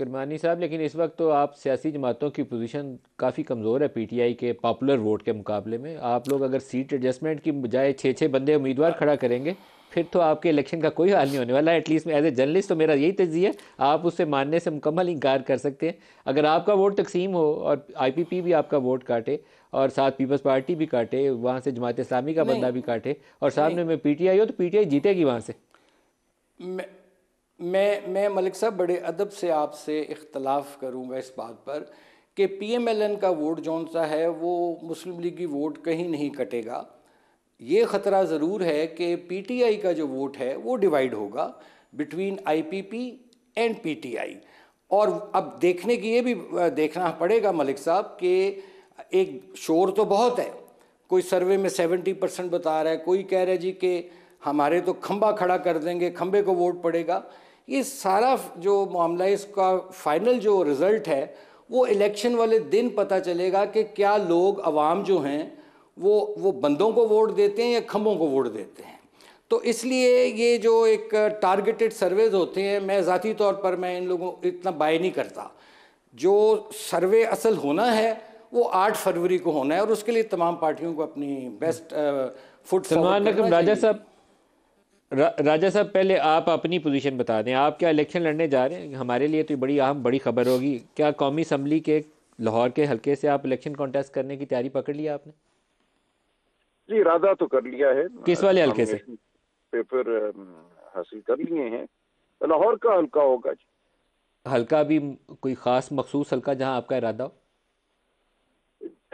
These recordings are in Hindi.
करमानी साहब, लेकिन इस वक्त तो आप सियासी जमातों की पोजीशन काफ़ी कमज़ोर है पीटीआई के पॉपुलर वोट के मुकाबले में। आप लोग अगर सीट एडजस्टमेंट की बजाय 6-6 बंदे उम्मीदवार खड़ा करेंगे फिर तो आपके इलेक्शन का कोई हाल नहीं होने वाला है। एटलीस्ट एज ए जर्नलिस्ट तो मेरा यही तजिया है, आप उससे मानने से मुकम्मल इनकार कर सकते हैं। अगर आपका वोट तकसीम हो और आईपीपी भी आपका वोट काटे और साथ पीपल्स पार्टी भी काटे, वहाँ से जमात इस्लामी का नहीं बंदा भी काटे और नहीं सामने में पीटीआई हो, तो पीटीआई जीतेगी वहाँ से। मैं मैं मलिक साहब बड़े अदब से आपसे इख्तलाफ करूंगा इस बात पर कि पीएमएलएन का वोट जौन सा है वो मुस्लिम लीग की वोट कहीं नहीं कटेगा। ये ख़तरा ज़रूर है कि पीटीआई का जो वोट है वो डिवाइड होगा बिटवीन आईपीपी एंड पीटीआई। और अब देखने की ये भी देखना पड़ेगा मलिक साहब कि एक शोर तो बहुत है, कोई सर्वे में 70% बता रहा है, कोई कह रहा है जी कि हमारे तो खंबा खड़ा कर देंगे, खंबे को वोट पड़ेगा। ये सारा जो मामला है इसका फाइनल जो रिज़ल्ट है वो इलेक्शन वाले दिन पता चलेगा कि क्या लोग अवाम जो हैं वो बंदों को वोट देते हैं या खंभों को वोट देते हैं। तो इसलिए ये जो एक टारगेटेड सर्वेज होते हैं, मैं ज़ाती तौर पर मैं इन लोगों इतना बाय नहीं करता। जो सर्वे असल होना है वो 8 फरवरी को होना है और उसके लिए तमाम पार्टियों को अपनी बेस्ट फुट फॉरवर्ड सलमान करना नकम राजा चाहिए। साहब, राजा साहब पहले आप अपनी पोजीशन बता दें, आप क्या इलेक्शन लड़ने जा रहे हैं? हमारे लिए तो बड़ी अहम बड़ी खबर होगी। क्या कौमी असम्बली के लाहौर के हलके से आप इलेक्शन कॉन्टेस्ट करने की तैयारी पकड़ लिया आपने? जी, इरादा तो कर लिया है। किस वाले हलके से? नॉमिनेशन पेपर हासिल कर लिए हैं। लाहौर का हल्का होगा जी। हल्का भी कोई खास मखसूस हल्का जहां आपका इरादा हो?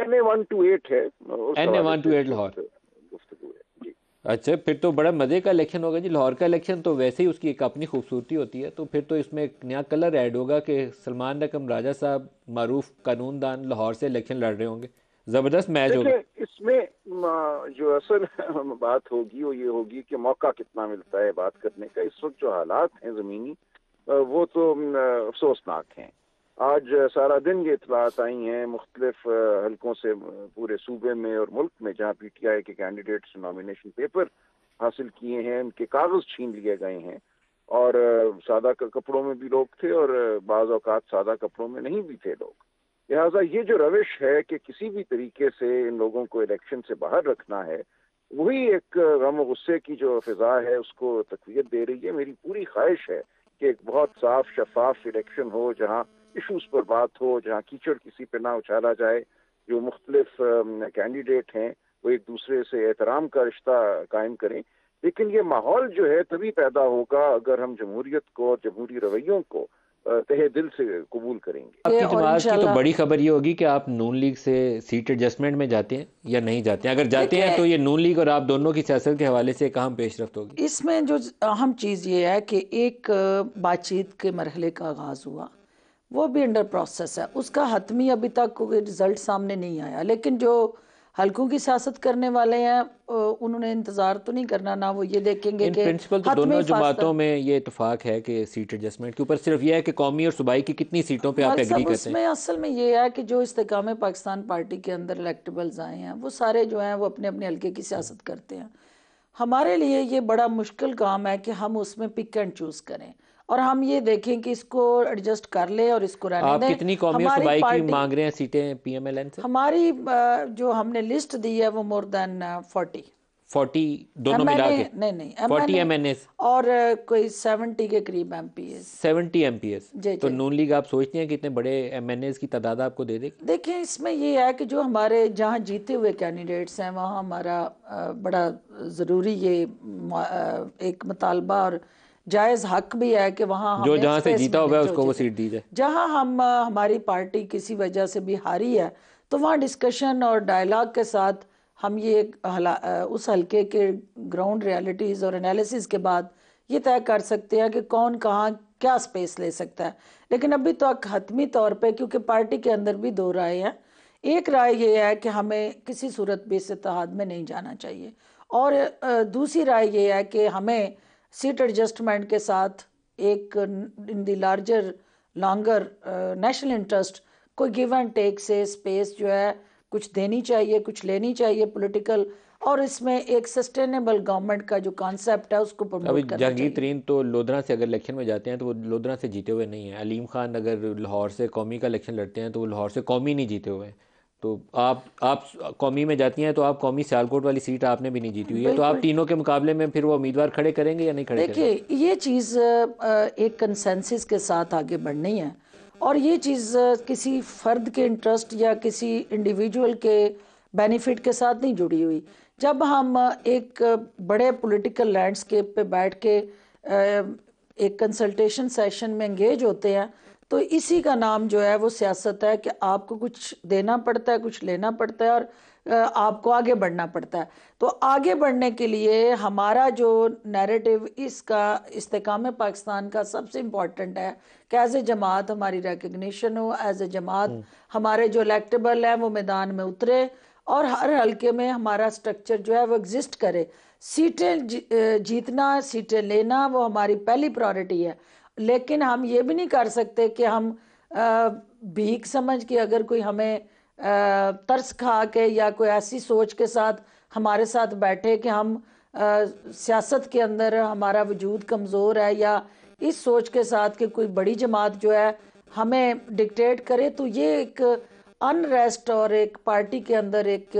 NA 128 है, उस एन ए हवाले वन से टू एट लाहौर। गुफ्तगू है जी। अच्छा, फिर तो बड़ा मज़े का इलेक्शन होगा जी। लाहौर का इलेक्शन तो वैसे ही उसकी एक अपनी खूबसूरती होती है, तो फिर तो इसमें एक नया कलर ऐड होगा कि सलमान नकम राजा साहब मारूफ कानूनदान लाहौर से इलेक्शन लड़ रहे होंगे। ज़बरदस्त मैच होगा। देखिए, इसमें जो असल बात होगी वो ये होगी कि मौका कितना मिलता है बात करने का। इस वक्त जो हालात हैं ज़मीनी, वो तो अफसोसनाक हैं। आज सारा दिन ये इतलात आई हैं मुख्तलिफ हलकों से पूरे सूबे में और मुल्क में, जहाँ पीटीआई के कैंडिडेट्स नॉमिनेशन पेपर हासिल किए हैं, उनके कागज छीन लिए गए हैं। और सादा कपड़ों में भी लोग थे और बाज़ औक़ात सादा कपड़ों में नहीं भी थे लोग। लिहाजा ये जो रविश है कि किसी भी तरीके से इन लोगों को इलेक्शन से बाहर रखना है, वही एक गम और गुस्से की जो फिजा है उसको तक़वियत दे रही है। मेरी पूरी ख्वाहिश है कि एक बहुत साफ शफाफ इलेक्शन हो, जहाँ इशूज़ पर बात हो, जहाँ कीचड़ किसी पे ना उछाला जाए, जो मुख्तलिफ कैंडिडेट हैं वो एक दूसरे से एहतराम का रिश्ता कायम करें। लेकिन ये माहौल जो है तभी पैदा होगा अगर हम जमहूरियत को और जमहूरी रवैयों को तहे दिल से कबूल करेंगे। आपकी और जमात की तो इंशाल्लाह बड़ी खबर ये होगी कि आप नून लीग से सीट एडजस्टमेंट में जाते हैं या नहीं जाते हैं। अगर जाते हैं देखिए, तो ये नून लीग और आप दोनों की सियासत के हवाले से एक अहम पेशरफ्त होगी। इसमें जो अहम चीज़ ये है कि एक बातचीत के मरहले का आगाज़ हुआ, वो भी अंडर प्रोसेस है, उसका हतमी अभी तक कोई रिजल्ट सामने नहीं आया। लेकिन जो हल्कों की सियासत करने वाले हैं उन्होंने इंतज़ार तो नहीं करना, ना वो ये देखेंगे इन कि प्रिंसिपल तो हतमी दोनों फासला। जमातों में ये इतफाक है कि सीट एडजस्टमेंट के ऊपर सिर्फ यह है कि कौमी और सूबाई की कितनी सीटों पे आप मलिक एग्री साहब, करते हैं। उसमें असल में ये है कि जो इस्तेकाम पाकिस्तान पार्टी के अंदर इलेक्टेबल्स आए हैं वो सारे जो हैं वो अपने अपने हल्के की सियासत करते हैं। हमारे लिए ये बड़ा मुश्किल काम है कि हम उसमें पिक एंड चूज़ करें और हम ये देखें कि इसको एडजस्ट कर ले और इसको रहने आप दें। कितनी कौमी और हमारी सूबाई की पार्टी, मांग रहे हैं सीटें पीएमएलएन से? हमारी जो हमने लिस्ट दी है वो मोर देन 40 40 दोनों मिला एमएनए, के? नहीं नहीं 40 एमएनए, एमएनएस, और कोई 70 के करीब एमपीएस। 70 एमपीएस। जी तो जी। नून लीग आप सोचते हैं कि इतने बड़े एमएनएस की तादाद आपको दे देगी? देखिए, इसमें ये है कि जो हमारे जहाँ जीते हुए कैंडिडेट्स हैं वहाँ हमारा बड़ा ज़रूरी ये एक मुतालबा और जायज़ हक भी है कि वहाँ जो हमें जहां से स्पेस जीता मिले, हुआ है जो उसको वो जीते। सीट दी जाए। जहाँ हम हमारी पार्टी किसी वजह से भी हारी है तो वहाँ डिस्कशन और डायलॉग के साथ हम ये उस हल्के के ग्राउंड रियलिटीज़ और एनालिसिस के बाद ये तय कर सकते हैं कि कौन कहाँ क्या स्पेस ले सकता है। लेकिन अभी तो हतमी तौर पे, क्योंकि पार्टी के अंदर भी दो राय हैं, एक राय ये है कि हमें किसी सूरत भी इस इत्तेहाद में नहीं जाना चाहिए और दूसरी राय ये है कि हमें सीट एडजस्टमेंट के साथ एक in the larger longer national interest कोई गिव एंड टेक से स्पेस जो है कुछ देनी चाहिए, कुछ लेनी चाहिए पॉलिटिकल और इसमें एक सस्टेनेबल गवर्नमेंट का जो कॉन्सेप्ट है उसको अभी प्रमोट करना जहांगीर चाहिए। तरीन तो लोधरा से अगर इलेक्शन में जाते हैं तो वो लोधरा से जीते हुए नहीं हैं। अलीम खान अगर लाहौर से कौमी का इलेक्शन लड़ते हैं तो वो लाहौर से कौमी नहीं जीते हुए हैं। तो आप कौमी में जाती हैं तो आप कौमी सियालकोट वाली सीट आपने भी नहीं जीती हुई है, तो आप बिल्कुल। तीनों के मुकाबले में फिर वो उम्मीदवार खड़े करेंगे या नहीं खड़े करेंगे? देखिए ये चीज़ एक कंसेंसस के साथ आगे बढ़नी है, और ये चीज़ किसी फ़र्द के इंटरेस्ट या किसी इंडिविजुअल के बेनिफिट के साथ नहीं जुड़ी हुई। जब हम एक बड़े पॉलिटिकल लैंडस्केप पे बैठ के एक कंसल्टेशन सेशन में एंगेज होते हैं, तो इसी का नाम जो है वो सियासत है कि आपको कुछ देना पड़ता है, कुछ लेना पड़ता है, और आपको आगे बढ़ना पड़ता है। तो आगे बढ़ने के लिए हमारा जो नैरेटिव इसका इस्तेकाम पाकिस्तान का सबसे इम्पॉर्टेंट है कि एज ए जमात हमारी रिकग्निशन हो, एज ए जमात हमारे जो इलेक्टेबल हैं वो मैदान में उतरे, और हर हल्के में हमारा स्ट्रक्चर जो है वो एग्जिस्ट करे। सीटें जीतना, सीटें लेना वो हमारी पहली प्रायोरिटी है, लेकिन हम ये भी नहीं कर सकते कि हम भीख समझ के अगर कोई हमें तरस खा के या कोई ऐसी सोच के साथ हमारे साथ बैठे कि हम सियासत के अंदर हमारा वजूद कमज़ोर है, या इस सोच के साथ कि कोई बड़ी जमात जो है हमें डिक्टेट करे, तो ये एक अनरेस्ट और एक पार्टी के अंदर एक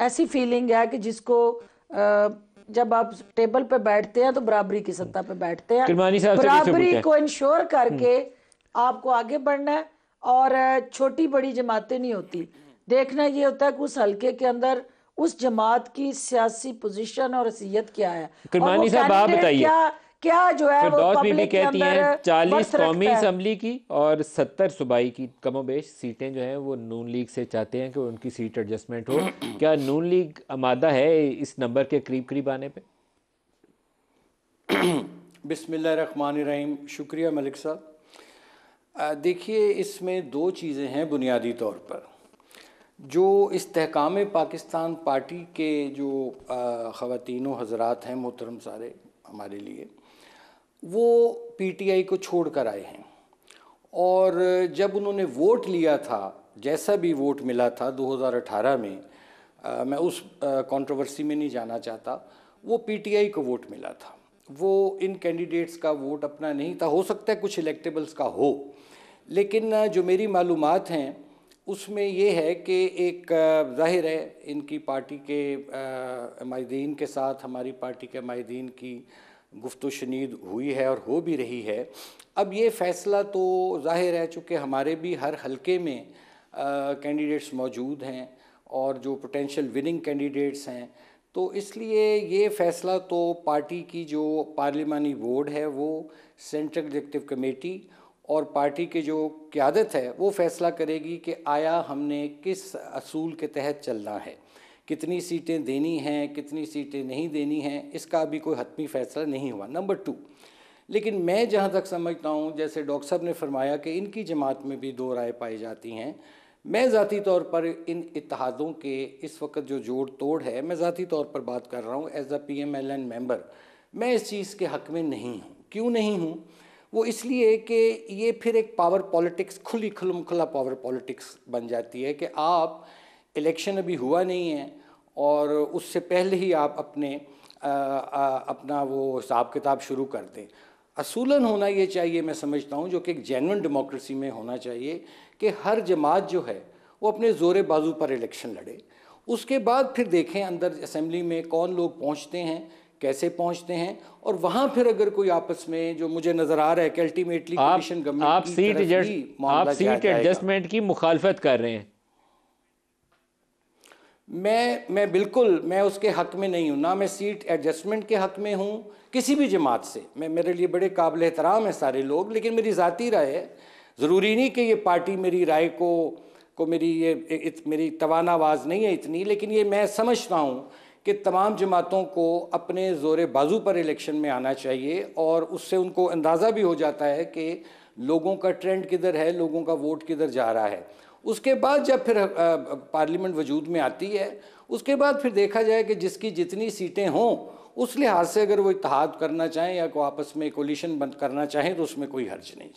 ऐसी फीलिंग है कि जिसको जब आप टेबल पे बैठते हैं तो बराबरी की सत्ता पे बैठते हैं। किरमानी साहब से बराबरी को इंश्योर करके आपको आगे बढ़ना है, और छोटी बड़ी जमातें नहीं होती। देखना ये होता है कि उस हल्के के अंदर उस जमात की सियासी पोजीशन और हैसियत क्या है, और वो किरमानी साहब आप कैंडिडेट बताइए। क्या जो है वो फिरदौस बीबी पब्लिक के कहती हैं अंदर 40 वर्थ कौमी रखता है। असम्बली की और 70 सूबाई की कमोबेश सीटें जो हैं वो नून लीग से चाहते हैं कि उनकी सीट एडजस्टमेंट हो। क्या नून लीग आमादा है इस नंबर के करीब करीब आने पे? बिस्मिल्लाहिर्रहमानिर्रहीम। शुक्रिया मलिक साहब। देखिए, इसमें दो चीज़ें हैं बुनियादी तौर पर। जो इस्तेहकाम पाकिस्तान पार्टी के जो ख़वातीन व हज़रात हैं मोहतरम सारे हमारे लिए, वो पीटीआई को छोड़ कर आए हैं, और जब उन्होंने वोट लिया था, जैसा भी वोट मिला था 2018 में, मैं उस कंट्रोवर्सी में नहीं जाना चाहता, वो पीटीआई को वोट मिला था। वो इन कैंडिडेट्स का वोट अपना नहीं था। हो सकता है कुछ इलेक्टेबल्स का हो, लेकिन जो मेरी मालूमात हैं उसमें ये है कि एक ज़ाहिर है इनकी पार्टी के माहिदीन के साथ हमारी पार्टी के माहिदीन की गुफ्तो शनीद हुई है और हो भी रही है। अब ये फ़ैसला तो ज़ाहिर है चूँकि हमारे भी हर हलके में कैंडिडेट्स मौजूद हैं और जो पोटेंशियल विनिंग कैंडिडेट्स हैं, तो इसलिए ये फ़ैसला तो पार्टी की जो पार्लिमानी बोर्ड है, वो सेंट्रल एग्जीक्यूटिव कमेटी और पार्टी की जो क़यादत है वो फ़ैसला करेगी कि आया हमने किस असूल के तहत चलना है, कितनी सीटें देनी हैं, कितनी सीटें नहीं देनी हैं, इसका अभी कोई हतमी फ़ैसला नहीं हुआ। नंबर 2, लेकिन मैं जहाँ तक समझता हूँ, जैसे डॉक्टर साहब ने फरमाया कि इनकी जमात में भी दो राय पाई जाती हैं, मैं ज़ाती तौर पर इन इत्तेहादों के इस वक्त जो जोड़ तोड़ है, मैं ज़ाती तौर पर बात कर रहा हूँ एज अ PMLN मेंबर, मैं इस चीज़ के हक़ में नहीं हूँ। क्यों नहीं हूँ? वो इसलिए कि ये फिर एक पावर पॉलिटिक्स, खुला पावर पॉलिटिक्स बन जाती है कि आप इलेक्शन अभी हुआ नहीं है और उससे पहले ही आप अपना वो हिसाब किताब शुरू कर दें। असूलन होना ये चाहिए, मैं समझता हूँ, जो कि एक जेन्युइन डेमोक्रेसी में होना चाहिए कि हर जमात जो है वो अपने ज़ोर बाजू पर इलेक्शन लड़े। उसके बाद फिर देखें अंदर असेंबली में कौन लोग पहुँचते हैं, कैसे पहुंचते हैं, और वहां फिर अगर कोई आपस में, जो मुझे नजर आ रहा है कि अल्टीमेटली कोalition गवर्नमेंट की तरफ ही मामला आप सीट एडजस्टमेंट की मुखालफत कर रहे हैं। मैं बिल्कुल, मैं उसके हक में नहीं हूं, ना मैं सीट एडजस्टमेंट के हक में हूं किसी भी जमात से। मेरे लिए बड़े काबिल एहतराम है सारे लोग, लेकिन मेरी ज़ाती राय है। ज़रूरी नहीं कि ये पार्टी मेरी राय को मेरी तवाना आवाज़ नहीं है इतनी, लेकिन ये मैं समझता हूँ कि तमाम जमातों को अपने ज़ोर बाजू पर इलेक्शन में आना चाहिए, और उससे उनको अंदाज़ा भी हो जाता है कि लोगों का ट्रेंड किधर है, लोगों का वोट किधर जा रहा है। उसके बाद जब फिर पार्लियामेंट वजूद में आती है, उसके बाद फिर देखा जाए कि जिसकी जितनी सीटें हों उस लिहाज से अगर वो इत्तेहाद करना चाहें या को आपस में कोलिशन बंद करना चाहें तो उसमें कोई हर्ज नहीं।